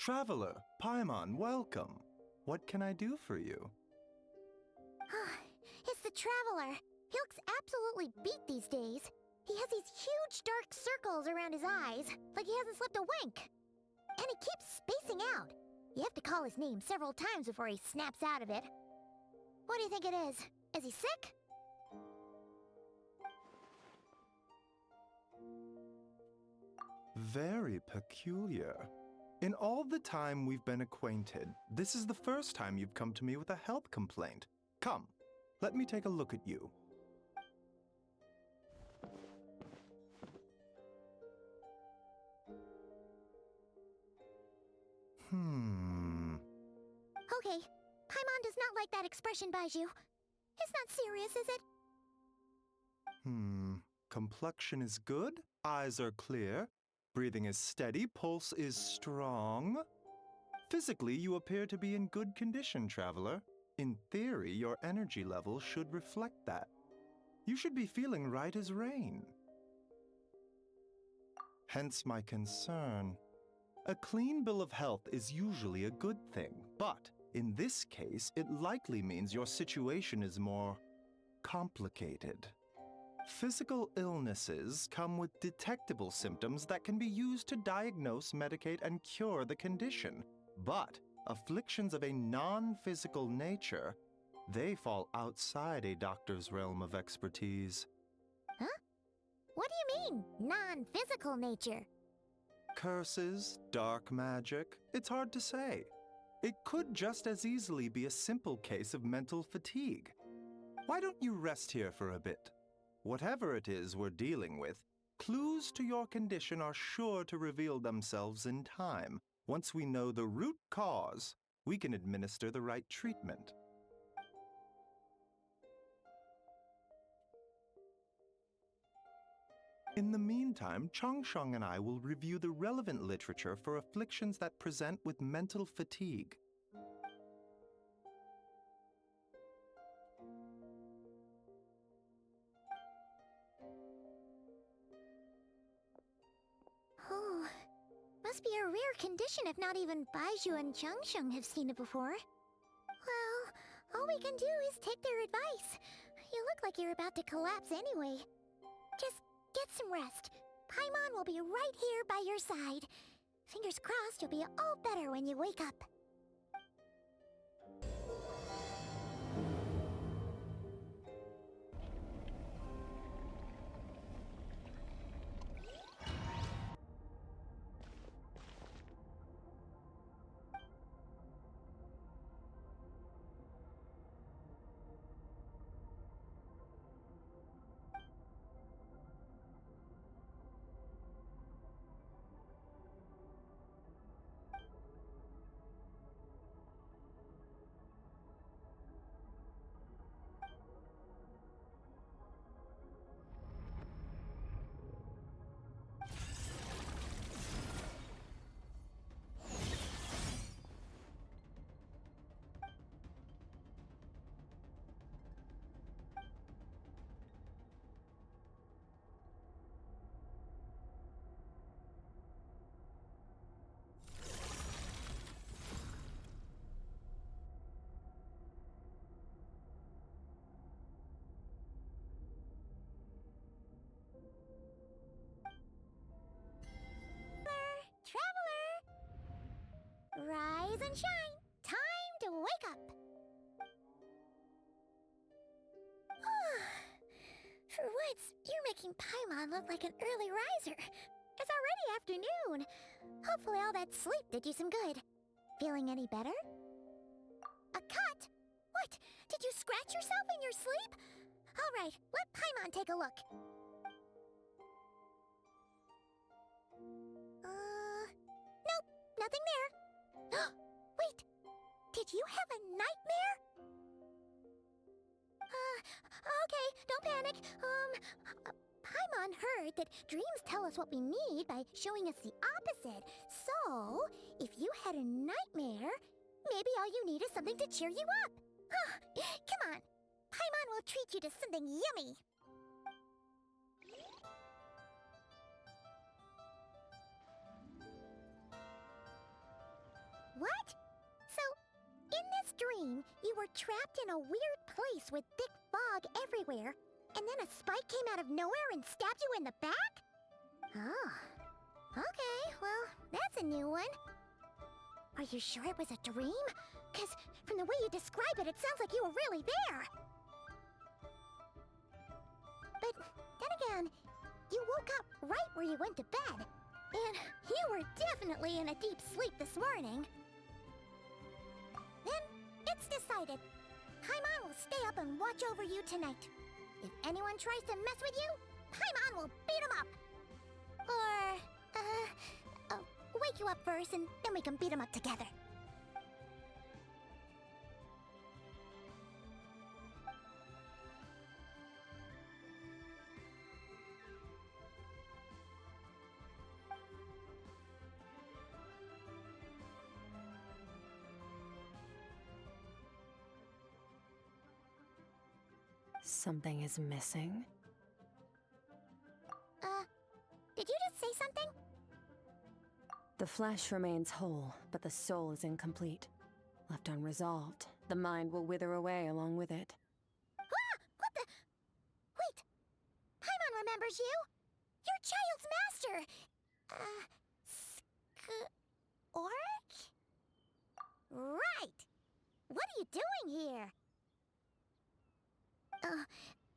Traveler, Paimon, welcome. What can I do for you? It's the Traveler. He looks absolutely beat these days. He has these huge dark circles around his eyes, like he hasn't slept a wink. And he keeps spacing out. You have to call his name several times before he snaps out of it. What do you think it is? Is he sick? Very peculiar. In all the time we've been acquainted, this is the first time you've come to me with a health complaint. Come, let me take a look at you. Okay, Paimon does not like that expression, Baiju. It's not serious, is it? Complexion is good, eyes are clear, breathing is steady, pulse is strong. Physically, you appear to be in good condition, Traveler. In theory, your energy level should reflect that. You should be feeling right as rain. Hence my concern. A clean bill of health is usually a good thing, but in this case, it likely means your situation is more complicated. Physical illnesses come with detectable symptoms that can be used to diagnose, medicate, and cure the condition. But afflictions of a non-physical nature, they fall outside a doctor's realm of expertise. Huh? What do you mean, non-physical nature? Curses, dark magic, it's hard to say. It could just as easily be a simple case of mental fatigue. Why don't you rest here for a bit? Whatever it is we're dealing with, clues to your condition are sure to reveal themselves in time. Once we know the root cause, we can administer the right treatment. In the meantime, Changsheng and I will review the relevant literature for afflictions that present with mental fatigue. Oh, must be a rare condition if not even Baiju and Changsheng have seen it before. Well, all we can do is take their advice. You look like you're about to collapse anyway. Just get some rest. Paimon will be right here by your side. Fingers crossed you'll be all better when you wake up. Rise and shine! Time to wake up! For once, you're making Paimon look like an early riser. It's already afternoon. Hopefully all that sleep did you some good. Feeling any better? A cut? What? Did you scratch yourself in your sleep? All right, let Paimon take a look. Nope, nothing there. Wait, did you have a nightmare? Okay, don't panic. Paimon heard that dreams tell us what we need by showing us the opposite. So, if you had a nightmare, maybe all you need is something to cheer you up. Come on, Paimon will treat you to something yummy. What? So, in this dream, you were trapped in a weird place with thick fog everywhere, and then a spike came out of nowhere and stabbed you in the back? Oh. Okay, well, that's a new one. Are you sure it was a dream? 'Cause from the way you describe it, it sounds like you were really there. But then again, you woke up right where you went to bed. And you were definitely in a deep sleep this morning. Then, it's decided. Paimon will stay up and watch over you tonight. If anyone tries to mess with you, Paimon will beat him up. Or, wake you up first and then we can beat him up together. Something is missing. Did you just say something? The flesh remains whole, but the soul is incomplete. Left unresolved, the mind will wither away along with it. Ah! What the? Wait! Paimon remembers you! Your child's master! Skirk? Right! What are you doing here?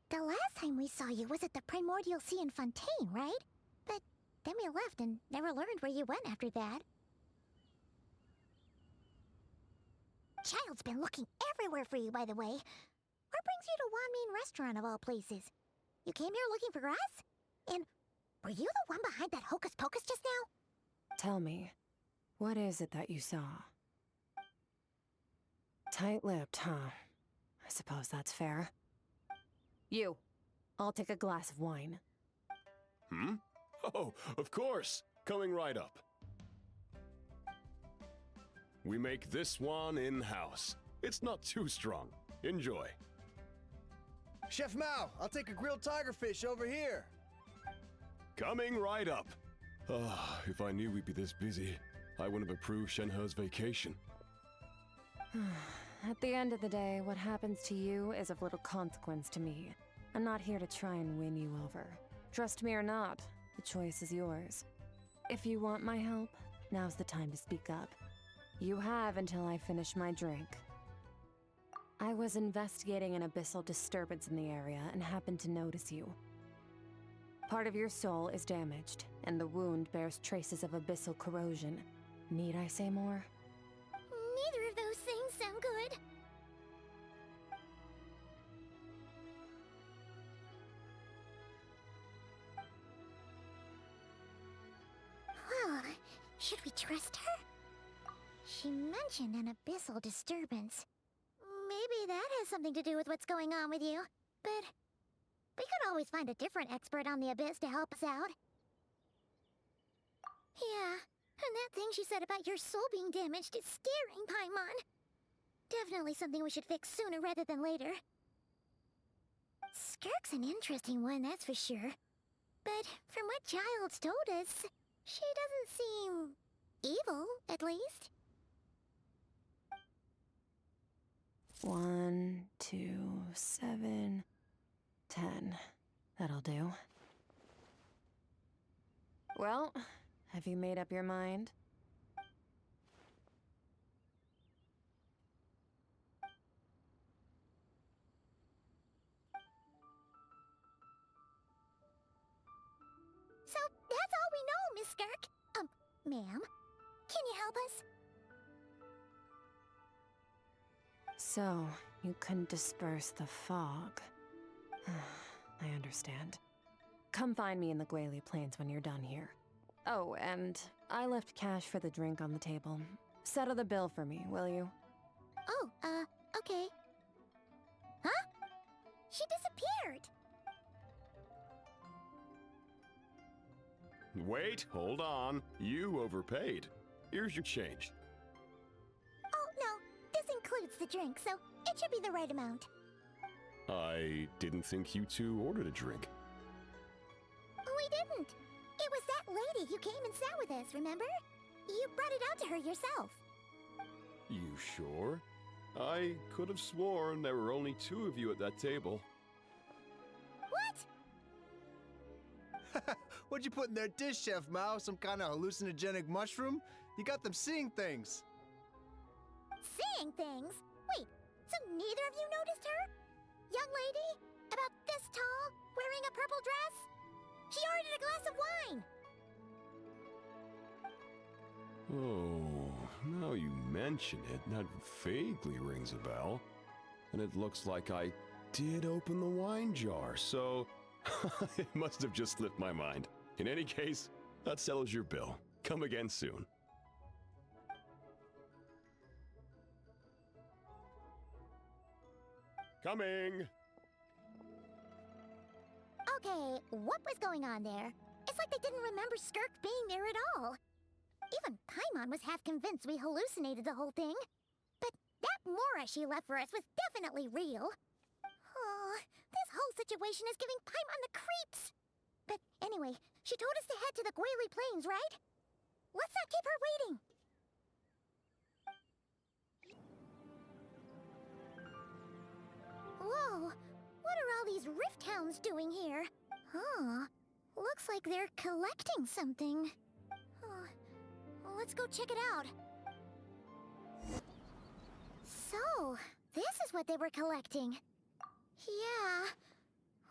The last time we saw you was at the Primordial Sea in Fontaine, right? But then we left and never learned where you went after that. Child's been looking everywhere for you, by the way. What brings you to Wanmean Restaurant of all places? You came here looking for us? And were you the one behind that hocus pocus just now? Tell me, what is it that you saw? Tight-lipped, huh? I suppose that's fair. You. I'll take a glass of wine. Hmm? Oh, of course. Coming right up. We make this one in-house. It's not too strong. Enjoy. Chef Mao, I'll take a grilled tigerfish over here. Coming right up. Ah, if I knew we'd be this busy, I wouldn't have approved Shenhe's vacation. At the end of the day, what happens to you is of little consequence to me. I'm not here to try and win you over. Trust me or not, the choice is yours. If you want my help, now's the time to speak up. You have until I finish my drink. I was investigating an abyssal disturbance in the area and happened to notice you. Part of your soul is damaged, and the wound bears traces of abyssal corrosion. Need I say more? Neither of those things sound good. Well, should we trust her? She mentioned an abyssal disturbance. Maybe that has something to do with what's going on with you. But we could always find a different expert on the abyss to help us out. Yeah, and that thing she said about your soul being damaged is scaring, Paimon. Definitely something we should fix sooner rather than later. Skirk's an interesting one, that's for sure. But from what Child's told us, she doesn't seem evil, at least. 1, 2, 7, 10. That'll do. Well, have you made up your mind? So, that's all we know, Miss Skirk. Ma'am, can you help us? So, you can disperse the fog. I understand. Come find me in the Guili Plains when you're done here. Oh, and I left cash for the drink on the table. Settle the bill for me, will you? Oh, okay. Huh? She disappeared! Wait, hold on. You overpaid. Here's your change. Oh, no. This includes the drink, so it should be the right amount. I didn't think you two ordered a drink. We didn't. It was that lady who came and sat with us, remember? You brought it out to her yourself. You sure? I could have sworn there were only 2 of you at that table. What? What'd you put in their dish, Chef Mao? Some kind of hallucinogenic mushroom? You got them seeing things. Seeing things? Wait, so neither of you noticed her? Young lady? About this tall, wearing a purple dress? She ordered a glass of wine! Oh, now you mention it, that vaguely rings a bell. And it looks like I did open the wine jar, so it must have just slipped my mind. In any case, that settles your bill. Come again soon. Coming! Okay, what was going on there? It's like they didn't remember Skirk being there at all. Even Paimon was half convinced we hallucinated the whole thing. But that Mora she left for us was definitely real. Oh, this whole situation is giving Paimon the creeps. But anyway, she told us to head to the Guili Plains, right? Let's not keep her waiting. Whoa, what are all these rift hounds doing here? Huh, looks like they're collecting something. Let's go check it out. So, this is what they were collecting. Yeah,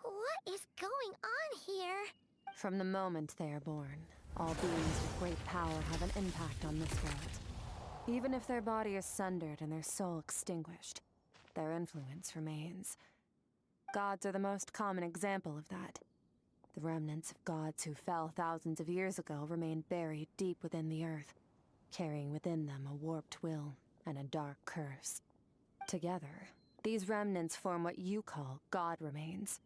what is going on here? From the moment they are born, all beings with great power have an impact on this world. Even if their body is sundered and their soul extinguished, their influence remains. Gods are the most common example of that. The remnants of gods who fell thousands of years ago remain buried deep within the earth, carrying within them a warped will and a dark curse. Together, these remnants form what you call god remains,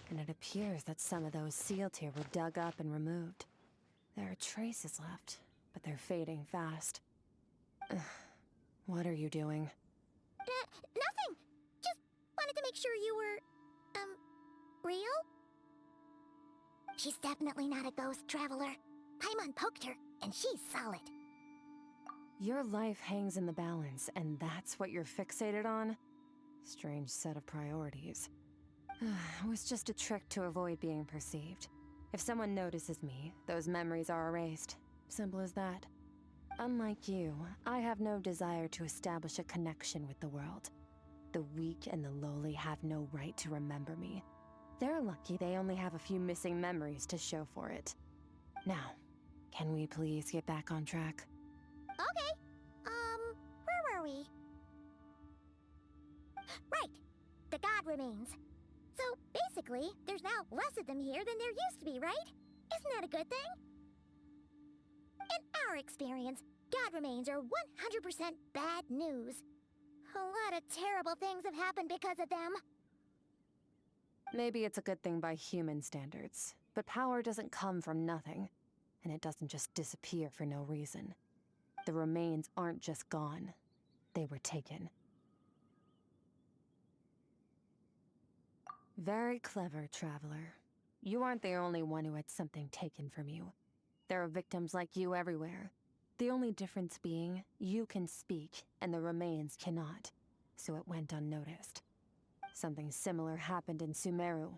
and it appears that some of those sealed here were dug up and removed. There are traces left, but they're fading fast. What are you doing? Nothing! Just wanted to make sure you were, real? She's definitely not a ghost traveler. Paimon poked her, and she's solid. Your life hangs in the balance, and that's what you're fixated on? Strange set of priorities. It was just a trick to avoid being perceived. If someone notices me, those memories are erased. Simple as that. Unlike you, I have no desire to establish a connection with the world. The weak and the lowly have no right to remember me. They're lucky they only have a few missing memories to show for it. Now, can we please get back on track? Okay. Where were we? Right. The god remains. So, basically, there's now less of them here than there used to be, right? Isn't that a good thing? In our experience, god remains are 100% bad news. A lot of terrible things have happened because of them. Maybe it's a good thing by human standards, but power doesn't come from nothing, and it doesn't just disappear for no reason. The remains aren't just gone. They were taken. Very clever, traveler. You aren't the only one who had something taken from you. There are victims like you everywhere. The only difference being, you can speak, and the remains cannot, so it went unnoticed. Something similar happened in Sumeru.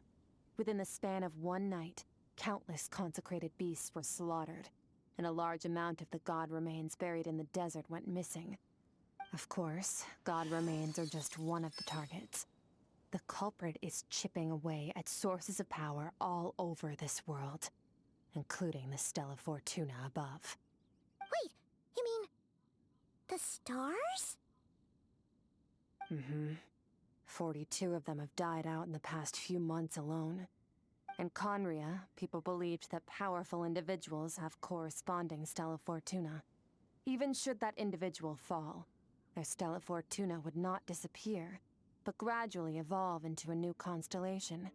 Within the span of one night, countless consecrated beasts were slaughtered, and a large amount of the god remains buried in the desert went missing. Of course, god remains are just one of the targets. The culprit is chipping away at sources of power all over this world, including the Stella Fortuna above. Wait, you mean the stars? Mm-hmm. 42 of them have died out in the past few months alone. In Conria, people believed that powerful individuals have corresponding Stella Fortuna. Even should that individual fall, their Stella Fortuna would not disappear, but gradually evolve into a new constellation.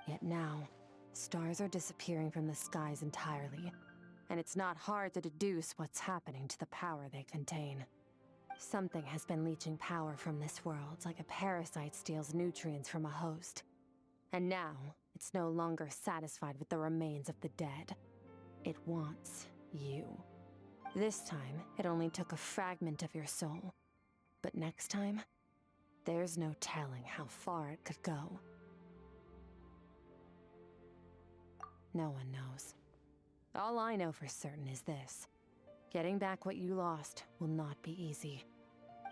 Yet now, stars are disappearing from the skies entirely, and it's not hard to deduce what's happening to the power they contain. Something has been leeching power from this world like a parasite steals nutrients from a host. And now, it's no longer satisfied with the remains of the dead. It wants you. This time, it only took a fragment of your soul, But next time, there's no telling how far it could go. No one knows. All I know for certain is this. Getting back what you lost will not be easy.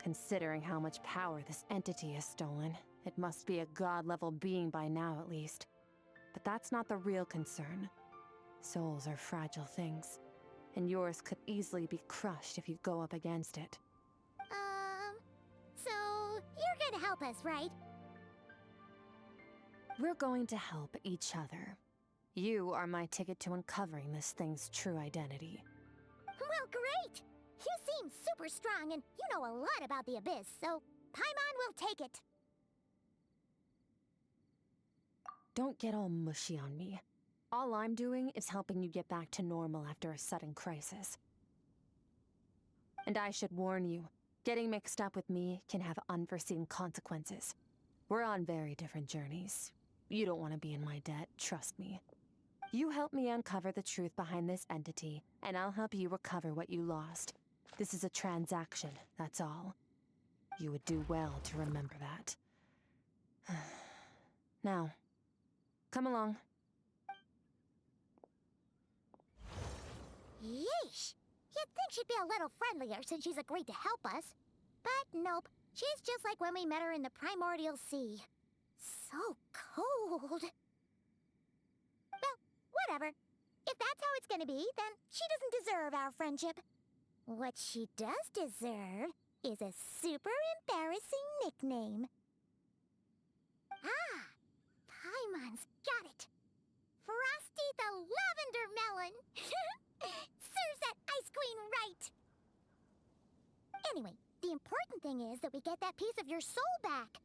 Considering how much power this entity has stolen, it must be a god-level being by now at least. But that's not the real concern. Souls are fragile things, and yours could easily be crushed if you go up against it. So you're gonna help us, right? We're going to help each other. You are my ticket to uncovering this thing's true identity. Well, great! You seem super strong and you know a lot about the Abyss, so Paimon will take it. Don't get all mushy on me. All I'm doing is helping you get back to normal after a sudden crisis. And I should warn you, getting mixed up with me can have unforeseen consequences. We're on very different journeys. You don't want to be in my debt, trust me. You help me uncover the truth behind this entity, and I'll help you recover what you lost. This is a transaction, that's all. You would do well to remember that. Now, come along. Yeesh! You'd think she'd be a little friendlier since she's agreed to help us. But nope, she's just like when we met her in the primordial sea. So cold. Well, whatever. If that's how it's gonna be, then she doesn't deserve our friendship. What she does deserve is a super embarrassing nickname. Ah! Paimon's got it. Frosty the Lavender Melon! Serves that ice queen right! Anyway, the important thing is that we get that piece of your soul back.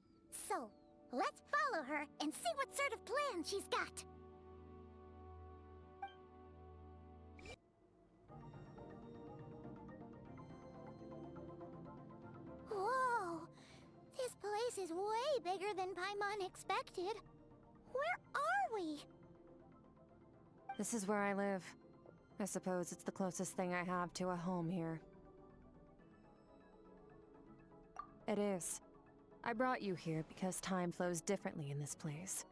So, let's follow her and see what sort of plan she's got. Whoa! This place is way bigger than Paimon expected. Where are we? This is where I live. I suppose it's the closest thing I have to a home here. It is. I brought you here because time flows differently in this place.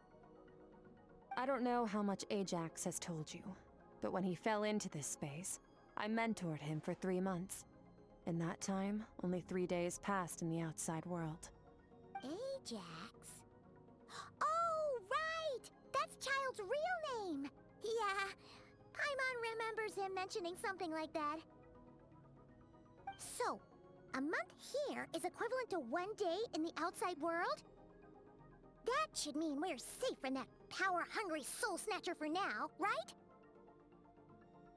I don't know how much Ajax has told you, but when he fell into this space, I mentored him for 3 months. In that time, only 3 days passed in the outside world. Ajax? Oh, right! That's Child's real name! Yeah, Paimon remembers him mentioning something like that. So, a month here is equivalent to 1 day in the outside world? That should mean we're safe from that power-hungry soul snatcher for now, right?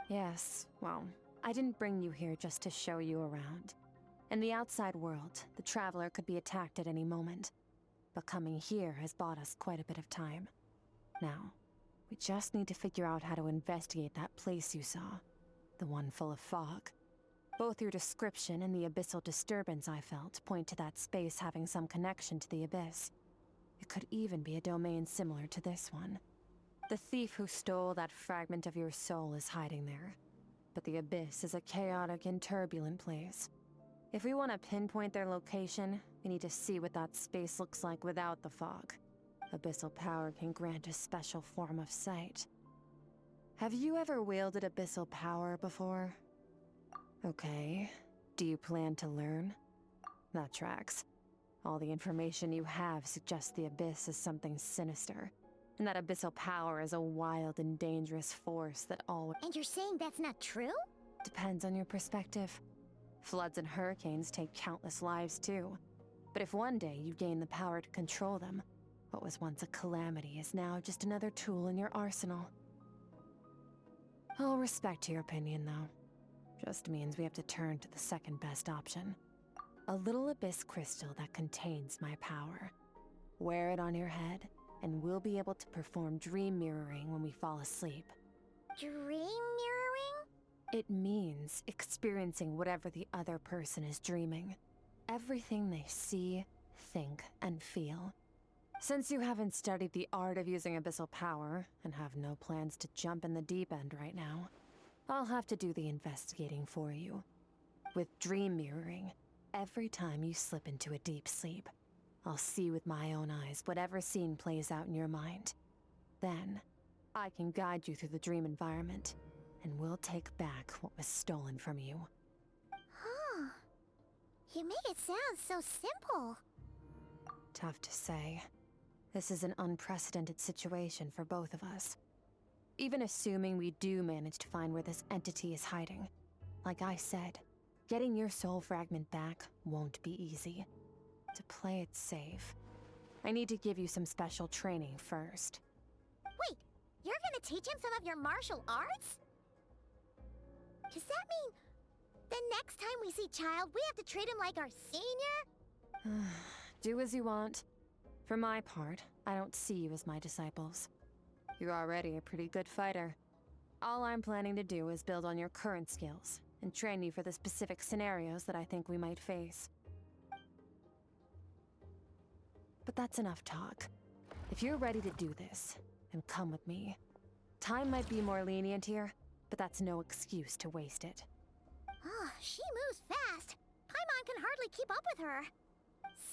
Yes, well, I didn't bring you here just to show you around. In the outside world, the Traveler could be attacked at any moment. But coming here has bought us quite a bit of time. Now, we just need to figure out how to investigate that place you saw. The one full of fog. Both your description and the abyssal disturbance I felt point to that space having some connection to the Abyss. It could even be a domain similar to this one. The thief who stole that fragment of your soul is hiding there. But the Abyss is a chaotic and turbulent place. If we want to pinpoint their location, we need to see what that space looks like without the fog. Abyssal power can grant a special form of sight. Have you ever wielded abyssal power before? Okay. Do you plan to learn? That tracks. All the information you have suggests the Abyss is something sinister, and that abyssal power is a wild and dangerous force that always— And you're saying that's not true? Depends on your perspective. Floods and hurricanes take countless lives too. But if one day you gain the power to control them, what was once a calamity is now just another tool in your arsenal. I'll respect your opinion, though. Just means we have to turn to the second best option. A little abyss crystal that contains my power. Wear it on your head, and we'll be able to perform dream mirroring when we fall asleep. Dream mirroring? It means experiencing whatever the other person is dreaming. Everything they see, think, and feel. Since you haven't studied the art of using abyssal power, and have no plans to jump in the deep end right now, I'll have to do the investigating for you. With dream mirroring, every time you slip into a deep sleep. I'll see with my own eyes whatever scene plays out in your mind. Then, I can guide you through the dream environment, and we'll take back what was stolen from you. Huh. You make it sound so simple. Tough to say. This is an unprecedented situation for both of us. Even assuming we do manage to find where this entity is hiding, like I said, getting your soul fragment back won't be easy. To play it safe, I need to give you some special training first. Wait, you're gonna teach him some of your martial arts? Does that mean the next time we see Child, we have to treat him like our senior? Do as you want. For my part, I don't see you as my disciples. You're already a pretty good fighter. All I'm planning to do is build on your current skills and train you for the specific scenarios that I think we might face. But that's enough talk. If you're ready to do this, then come with me. Time might be more lenient here, but that's no excuse to waste it. Oh, she moves fast. Paimon can hardly keep up with her.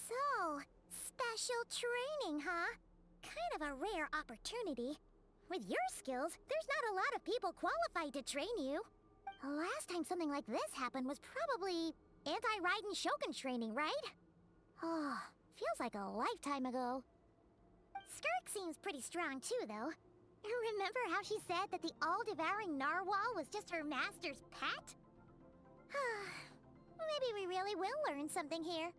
So, special training, huh? Kind of a rare opportunity. With your skills, there's not a lot of people qualified to train you. The last time something like this happened was probably anti-Raiden Shogun training, right? Oh, feels like a lifetime ago. Skirk seems pretty strong too, though. Remember how she said that the all-devouring narwhal was just her master's pet? Maybe we really will learn something here.